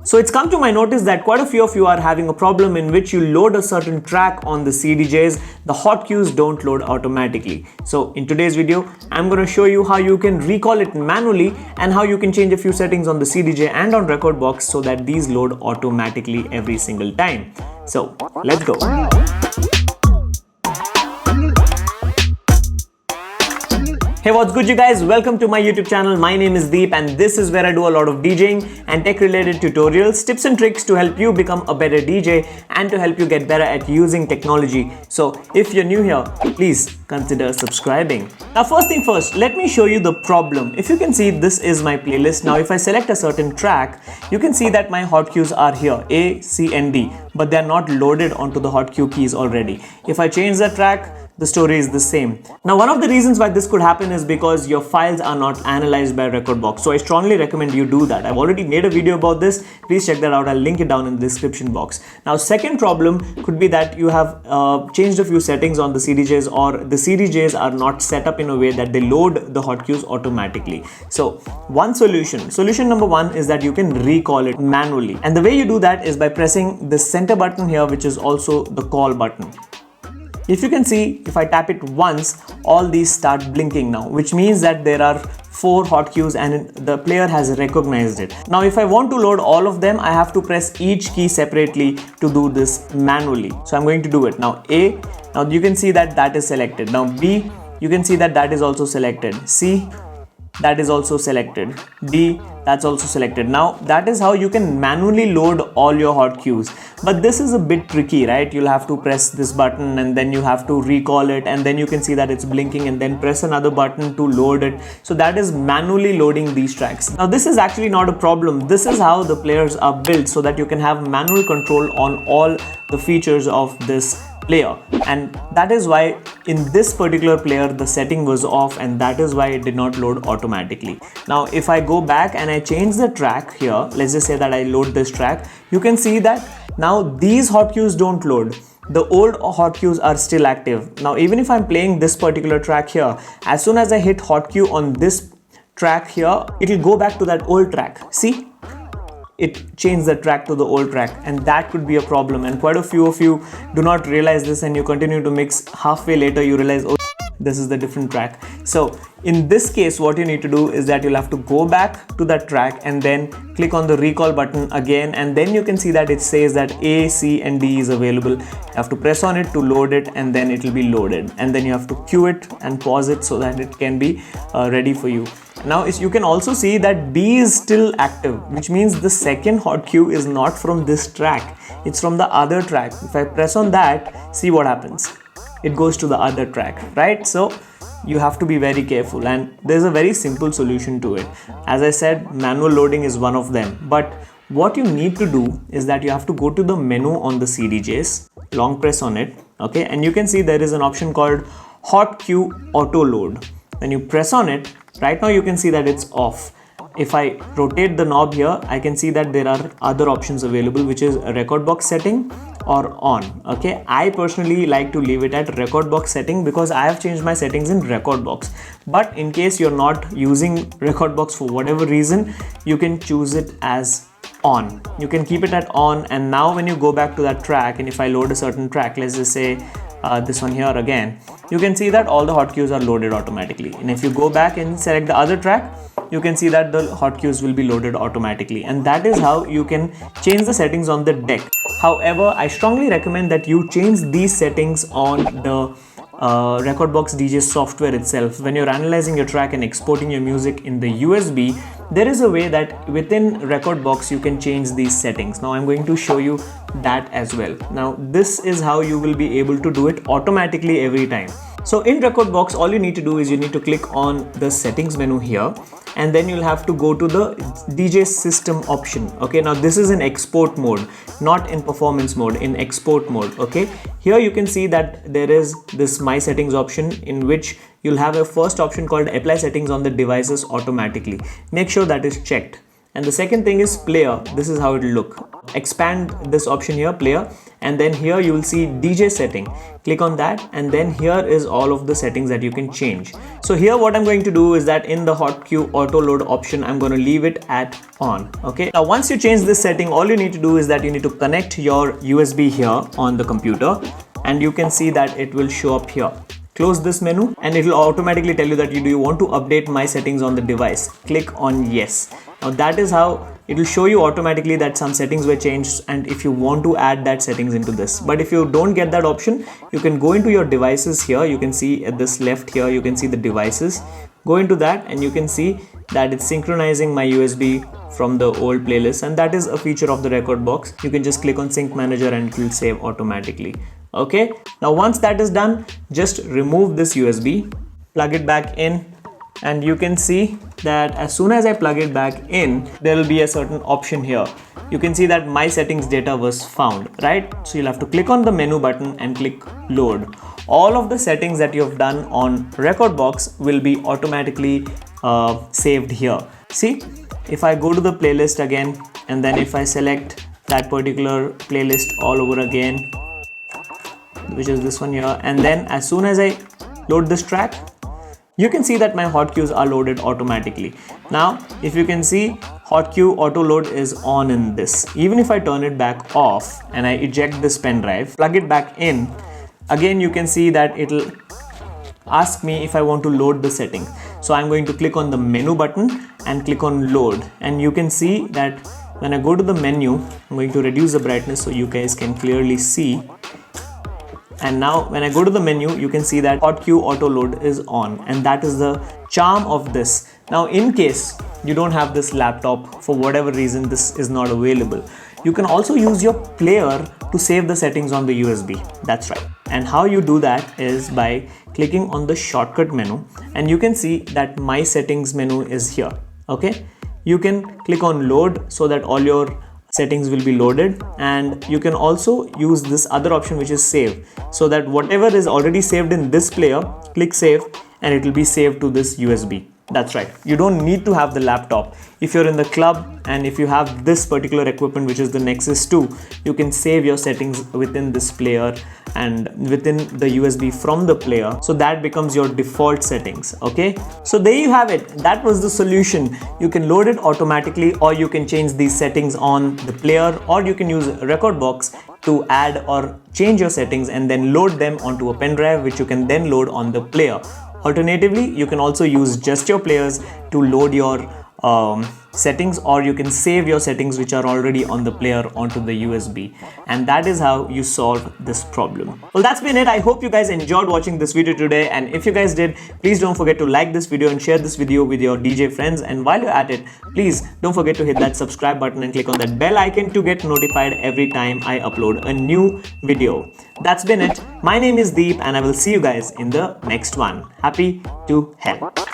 So it's come to my notice that quite a few of you are having a problem in which you load a certain track on the CDJs, the hot cues don't load automatically. So in today's video, I'm going to show you how you can recall it manually and how you can change a few settings on the CDJ and on Rekordbox so that these load automatically every single time. So let's go. Hey, what's good you guys? Welcome to my YouTube channel. My name is Deep and this is where I do a lot of DJing and tech related tutorials, tips and tricks to help you become a better DJ and to help you get better at using technology. So if you're new here, please consider subscribing. Now first thing first, let me show you the problem. If you can see, this is my playlist. Now if I select a certain track, you can see that my hot cues are here, A, C and D, but they're not loaded onto the hot cue keys already. If I change the track, the story is the same. Now one of the reasons why this could happen is because your files are not analyzed by Rekordbox. So I strongly recommend you do that. I've already made a video about this. Please check that out. I'll link it down in the description box. Now second problem could be that you have changed a few settings on the CDJs, or the CDJs are not set up in a way that they load the hot cues automatically. So solution number one is that you can recall it manually. And the way you do that is by pressing the center button here, which is also the call button. If you can see, if I tap it once, all these start blinking now, which means that there are 4 hot cues and the player has recognized it. Now if I want to load all of them, I have to press each key separately to do this manually. So I'm going to do it. Now A, now you can see that that is selected. Now B, you can see that that is also selected. C, that is also selected. D, that's also selected. Now that is how you can manually load all your hot cues. But this is a bit tricky, right? You'll have to press this button and then you have to recall it, and then you can see that it's blinking, and then press another button to load it. So that is manually loading these tracks. Now this is actually not a problem. This is how the players are built so that you can have manual control on all the features of this player, and that is why in this particular player the setting was off, and that is why it did not load automatically. Now if I go back and I change the track here, let's just say that I load this track, you can see that now these hot cues don't load. The old hot cues are still active. Now even if I'm playing this particular track here, as soon as I hit hot cue on this track here, it will go back to that old track. See? It changed the track to the old track, and that could be a problem, and quite a few of you do not realize this, and you continue to mix. Halfway later you realize, oh, this is the different track. So in this case, what you need to do is that you'll have to go back to that track and then click on the recall button again, and then you can see that it says that A, C and D is available. You have to press on it to load it, and then it will be loaded, and then you have to cue it and pause it so that it can be ready for you. Now you can also see that B is still active, which means the second hot cue is not from this track, it's from the other track. If I press on that, see what happens. It goes to the other track, right? So you have to be very careful, and there's a very simple solution to it. As I said, manual loading is one of them, but what you need to do is that you have to go to the menu on the CDJs, long press on it, okay, and you can see there is an option called hot cue auto load. When you press on it, right now you can see that it's off. If I rotate the knob here, I can see that there are other options available, which is a Rekordbox setting or on. Okay, I personally like to leave it at Rekordbox setting because I have changed my settings in Rekordbox. But in case you're not using Rekordbox for whatever reason, you can choose it as on. You can keep it at on, and now when you go back to that track, and if I load a certain track, let's just say this one here again, you can see that all the hot cues are loaded automatically. And if you go back and select the other track, you can see that the hot cues will be loaded automatically, and that is how you can change the settings on the deck. However, I strongly recommend that you change these settings on the Rekordbox DJ software itself. When you're analyzing your track and exporting your music in the USB, there is a way that within Rekordbox you can change these settings. Now I'm going to show you that as well. Now this is how you will be able to do it automatically every time. So in Rekordbox, all you need to do is you need to click on the settings menu here, and then you'll have to go to the DJ system option. Okay, now this is in export mode, not in performance mode, in export mode. Okay, here you can see that there is this my settings option, in which you'll have a first option called apply settings on the devices automatically. Make sure that is checked. And the second thing is player. This is how it will look. Expand this option here, player, and then here you will see DJ setting. Click on that, and then here is all of the settings that you can change. So here what I'm going to do is that in the hot queue auto load option, I'm going to leave it at on. Okay, now once you change this setting, all you need to do is that you need to connect your USB here on the computer, and you can see that it will show up here. Close this menu and it will automatically tell you that do you want to update my settings on the device. Click on yes. Now that is how it will show you automatically that some settings were changed, and if you want to add that settings into this. But if you don't get that option, you can go into your devices here. You can see at this left here, you can see the devices. Go into that and you can see that it's synchronizing my USB from the old playlist, and that is a feature of the Rekordbox. You can just click on sync manager and it will save automatically. Okay, now once that is done, just remove this USB, plug it back in, and you can see that as soon as I plug it back in, there will be a certain option here. You can see that my settings data was found, right? So you'll have to click on the menu button and click load. All of the settings that you have done on Rekordbox will be automatically saved here. See, if I go to the playlist again, and then if I select that particular playlist all over again, which is this one here, and then as soon as I load this track, you can see that my hot queues are loaded automatically. Now if you can see, hot queue auto load is on in this. Even if I turn it back off and I eject this pen drive, plug it back in, again you can see that it'll ask me if I want to load the setting. So I'm going to click on the menu button and click on load, and you can see that when I go to the menu, I'm going to reduce the brightness so you guys can clearly see. And now when I go to the menu, you can see that hot queue auto load is on, and that is the charm of this. Now in case you don't have this laptop, for whatever reason this is not available, you can also use your player to save the settings on the USB. That's right. And how you do that is by clicking on the shortcut menu, and you can see that my settings menu is here. Okay, you can click on load so that all your settings will be loaded, and you can also use this other option which is save, so that whatever is already saved in this player, click save and it will be saved to this USB. That's right, you don't need to have the laptop. If you're in the club and if you have this particular equipment, which is the Nexus 2, you can save your settings within this player and within the USB from the player, so that becomes your default settings. Okay, so there you have it. That was the solution. You can load it automatically, or you can change these settings on the player, or you can use Rekordbox to add or change your settings and then load them onto a pen drive, which you can then load on the player. Alternatively, you can also use just your players to load your settings, or you can save your settings which are already on the player onto the USB, and that is how you solve this problem. Well, that's been it. I hope you guys enjoyed watching this video today, and if you guys did, please don't forget to like this video and share this video with your DJ friends. And while you're at it, please don't forget to hit that subscribe button and click on that bell icon to get notified every time I upload a new video. That's been it. My name is Deep, and I will see you guys in the next one. Happy to help.